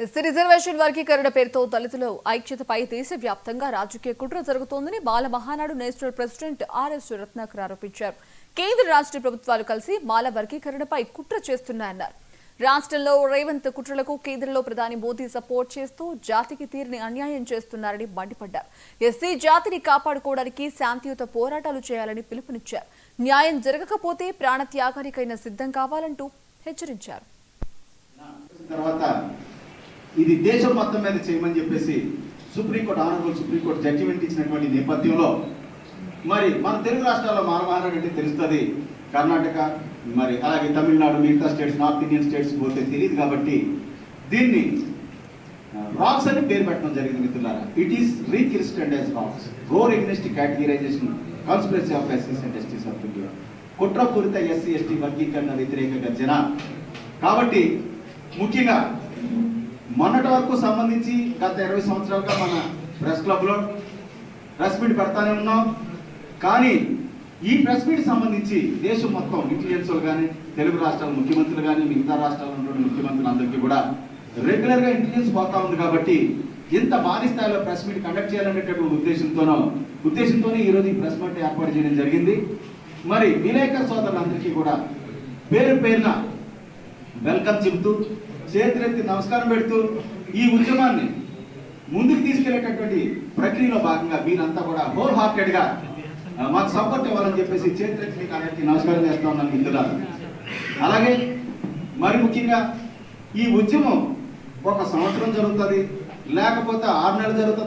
SC reservation వర్గీకరణ పేరుతో దళితుల ఐక్యతపై దేశవ్యాప్తంగా రాజకీయ కుట్ర జరుగుతోందని Bala Mahanadu national president RS Ratnakar ఆరోపించారు. కేంద్ర రాష్ట్ర ప్రభుత్వాలు కలిసి బాల వర్గీకరణపై కుట్ర చేస్తున్నాయన్నారు. రాష్ట్రంలో రేవంత్ కుట్రలకు కేంద్రంలో ప్రధాని మోదీ సపోర్ట్ చేస్తూ జాతికి తీరిని అన్యాయం చేస్తున్నారని మండిపడ్డారు. ఎస్సీ జాతిని కాపాడుకోవడానికి శాంతియుత పోరాటాలు చేయాలని పిలుపునిచ్చారు. న్యాయం జరగకపోతే ప్రాణత్యాగానికైనా సిద్ధం కావాలంటూ హెచ్చరించారు. ఇది దేశం మొత్తం మీద చేయమని చెప్పేసి సుప్రీంకోర్టు ఆనరబుల్ సుప్రీంకోర్టు జడ్జిమెంట్ ఇచ్చినటువంటి నేపథ్యంలో మరి మన తెలుగు రాష్ట్రాల్లో మానవహారం అంటే తెలుస్తుంది. కర్ణాటక మరి అలాగే తమిళనాడు మిగతా స్టేట్స్ నార్త్ ఇండియన్ స్టేట్స్ పోతే తెలియదు కాబట్టి దీన్ని రాక్స్ అని పేరు పెట్టడం జరిగింది. మిత్రులారా, it is రీకిరిస్టెడ్ as racks roar against categorisation conspiracy of ఎస్సీస్ and ఎస్టీస్ of India కుట్రపూరిత SC ST వర్గీకరణ వ్యతిరేక గర్జన. కాబట్టి ముఖ్యంగా మొన్నటి వరకు సంబంధించి గత 20 సంవత్సరాలుగా మన ప్రెస్ క్లబ్లో ప్రెస్ మీట్ పెడతానే ఉన్నాం. కానీ ఈ ప్రెస్ మీట్ సంబంధించి దేశం మొత్తం ఇన్ఫ్లుయెన్సర్లు కానీ తెలుగు రాష్ట్రాల ముఖ్యమంత్రులు కానీ మిగతా రాష్ట్రాల ఉన్నటువంటి ముఖ్యమంత్రులందరికీ కూడా రెగ్యులర్గా ఇంటెలిజెన్స్ పోతా ఉంది. కాబట్టి ఇంత భారీ స్థాయిలో ప్రెస్ మీట్ కండక్ట్ చేయాలనేటటువంటి ఉద్దేశంతోనే ఈరోజు ఈ ప్రెస్ మీట్ ఏర్పాటు చేయడం జరిగింది. మరి విలేకరు సోదరులందరికీ కూడా పేరు పేరున వెల్కమ్ చెబుతూ చేతులెత్తి నమస్కారం పెడుతూ ఈ ఉద్యమాన్ని ముందుకు తీసుకెళ్లేటటువంటి ప్రక్రియలో భాగంగా మీరంతా కూడా హోల్ హార్టెడ్గా మాకు సపోర్ట్ ఇవ్వాలని చెప్పేసి చేతులెత్తి మీకు అందరికీ నమస్కారం చేస్తా ఉన్నాను మిత్రులారా. అలాగే మరి ముఖ్యంగా ఈ ఉద్యమం 1 సంవత్సరం జరుగుతుంది, లేకపోతే 6 నెలలు జరుగుతుంది.